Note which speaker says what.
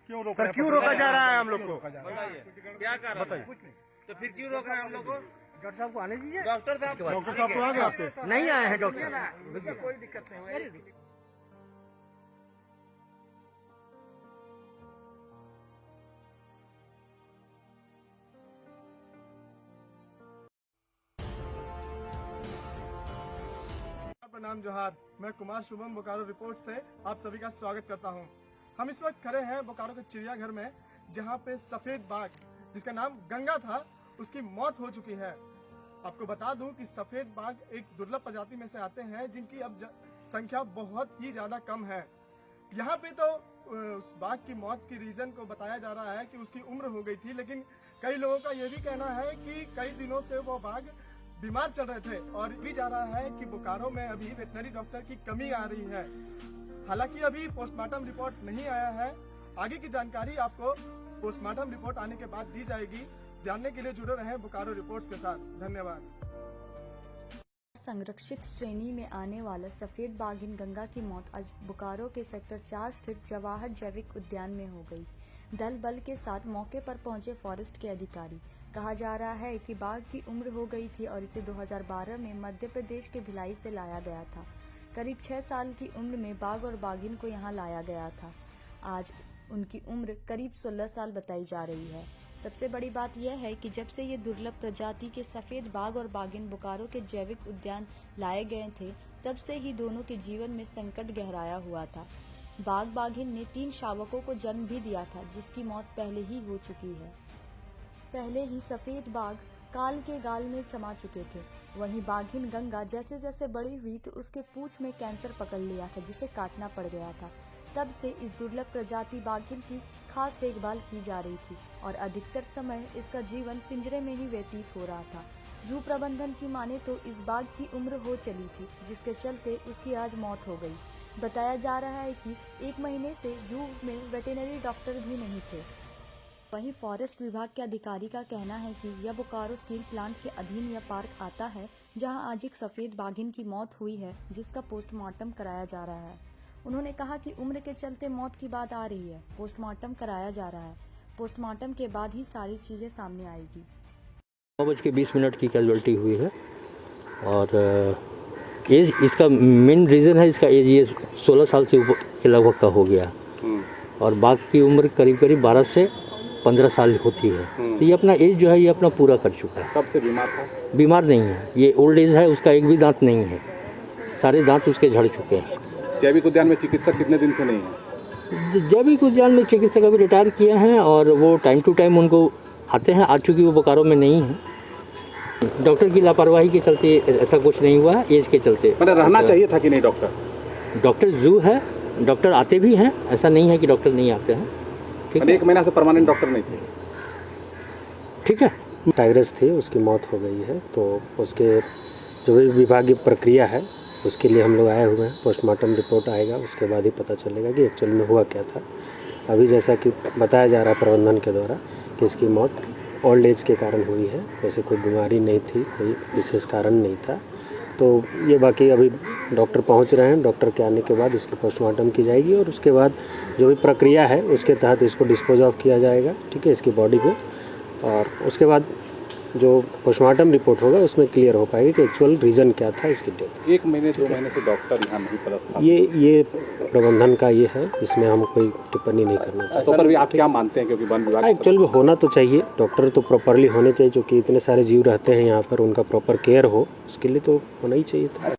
Speaker 1: क्यों रोका जा रहा है हम लोग को?
Speaker 2: क्या कारण बताइए। तो फिर क्यों रोक रहे हैं हम लोग को?
Speaker 3: डॉक्टर साहब को आने दीजिए।
Speaker 2: डॉक्टर साहब
Speaker 1: तो आ गए आपके?
Speaker 3: नहीं आए हैं डॉक्टर साहब, कोई दिक्कत नहीं है।
Speaker 1: प्रणाम जोहार, मैं कुमार शुभम बोकारो रिपोर्ट से आप सभी का स्वागत करता हूं। हम इस वक्त खड़े हैं बोकारो के चिड़ियाघर में, जहां पे सफेद बाघ जिसका नाम गंगा था उसकी मौत हो चुकी है। आपको बता दूं कि सफेद बाघ एक दुर्लभ प्रजाति में से आते हैं जिनकी अब संख्या बहुत ही ज्यादा कम है। यहाँ पे तो उस बाघ की मौत की रीजन को बताया जा रहा है कि उसकी उम्र हो गई थी, लेकिन कई लोगों का यह भी कहना है कि कई दिनों से वो बाघ बीमार चल रहे थे और भी जा रहा है कि बोकारो में अभी वेटनरी डॉक्टर की कमी आ रही है। हालांकि अभी पोस्टमार्टम रिपोर्ट नहीं आया है। आगे की जानकारी आपको पोस्टमार्टम रिपोर्ट आने के बाद दी जाएगी। जानने के लिए जुड़े रहें बोकारो रिपोर्ट्स के साथ। धन्यवाद।
Speaker 4: संरक्षित श्रेणी में आने वाला सफेद बाघिन गंगा की मौत आज बोकारो के सेक्टर 4 स्थित जवाहर जैविक उद्यान में हो गई। दल बल के साथ मौके पर पहुंचे फॉरेस्ट के अधिकारी। कहा जा रहा है कि बाघ की उम्र हो गई थी और इसे 2012 में मध्य प्रदेश के भिलाई से लाया गया था। करीब 6 साल की उम्र में बाघ और बाघिन को यहां लाया गया था। आज उनकी उम्र करीब 16 साल बताई जा रही है। सबसे बड़ी बात यह है कि जब से ये दुर्लभ प्रजाति के सफेद बाघ और बाघिन बोकारो के जैविक उद्यान लाए गए थे, तब से ही दोनों के जीवन में संकट गहराया हुआ था। बाघ बाघिन ने 3 शावकों को जन्म भी दिया था, जिसकी मौत पहले ही हो चुकी है। पहले ही सफेद बाघ काल के गाल में समा चुके थे। वहीं बाघिन गंगा जैसे जैसे बड़ी हुई तो उसके पूंछ में कैंसर पकड़ लिया था, जिसे काटना पड़ गया था। तब से इस दुर्लभ प्रजाति बाघिन की खास देखभाल की जा रही थी और अधिकतर समय इसका जीवन पिंजरे में ही व्यतीत हो रहा था। जू प्रबंधन की माने तो इस बाघ की उम्र हो चली थी, जिसके चलते उसकी आज मौत हो गई। बताया जा रहा है कि 1 महीने से जू में वेटरनरी डॉक्टर भी नहीं थे। वहीं फॉरेस्ट विभाग के अधिकारी का कहना है कि यह बोकारो स्टील प्लांट के अधीन यह पार्क आता है, जहां आज एक सफेद बाघिन की मौत हुई है, जिसका पोस्टमार्टम कराया जा रहा है। उन्होंने कहा कि उम्र के चलते मौत की बात आ रही है, पोस्टमार्टम कराया जा रहा है। पोस्टमार्टम के बाद ही सारी चीजें सामने आएगी।
Speaker 5: 9:20 की कैजुअल्टी हुई है और एज इसका मेन रीज़न है, इसका एज ये 16 साल से ऊपर के लगभग का हो गया और बाघ की उम्र करीब 12 से 15 साल होती है। तो ये अपना एज जो है ये अपना पूरा कर चुका है।
Speaker 6: कब से बीमार था?
Speaker 5: बीमार नहीं है, ये ओल्ड एज है, उसका एक भी दांत नहीं है, सारे दांत उसके झड़ चुके हैं।
Speaker 6: जैविक उद्यान में चिकित्सक कितने दिन से नहीं है?
Speaker 5: जैविक उद्यान में चिकित्सक अभी रिटायर किए हैं और वो टाइम टू टाइम उनको आते हैं। आज चूँकि वो बोकारो में नहीं है, डॉक्टर की लापरवाही के चलते ऐसा कुछ नहीं हुआ है, एज के चलते।
Speaker 6: मैंने रहना चाहिए था कि नहीं डॉक्टर?
Speaker 5: डॉक्टर जू है, डॉक्टर आते भी हैं, ऐसा नहीं है कि डॉक्टर नहीं आते हैं। ठीक है,
Speaker 6: 1 महीना से परमानेंट डॉक्टर नहीं थे।
Speaker 5: ठीक है।
Speaker 7: टाइग्रेस थी, उसकी मौत हो गई है, तो उसके जो भी विभागीय प्रक्रिया है उसके लिए हम लोग आए हुए हैं। पोस्टमार्टम रिपोर्ट आएगा, उसके बाद ही पता चलेगा कि एक्चुअल में हुआ क्या था। अभी जैसा कि बताया जा रहा है प्रबंधन के द्वारा कि इसकी मौत ओल्ड एज के कारण हुई है, वैसे कोई बीमारी नहीं थी, कोई विशेष कारण नहीं था। तो ये बाकी अभी डॉक्टर पहुंच रहे हैं, डॉक्टर के आने के बाद इसकी पोस्टमार्टम की जाएगी और उसके बाद जो भी प्रक्रिया है उसके तहत इसको डिस्पोज ऑफ किया जाएगा, ठीक है, इसकी बॉडी को। और उसके बाद जो पोस्टमार्टम रिपोर्ट होगा उसमें क्लियर हो पाएगी कि एक्चुअल रीज़न क्या था इसकी डेथ।
Speaker 6: 1 महीने 2 महीने से डॉक्टर यहाँ नहीं पलस्ता।
Speaker 7: ये प्रबंधन का ये है, इसमें हम कोई टिप्पणी नहीं करना चाहते।
Speaker 6: तो पर भी आप क्या मानते हैं, क्योंकि वन विभाग
Speaker 7: एक्चुअल में होना तो चाहिए, डॉक्टर तो प्रॉपरली होने चाहिए, क्योंकि इतने सारे जीव रहते हैं यहाँ पर, उनका प्रॉपर केयर हो, उसके लिए तो होना ही चाहिए था।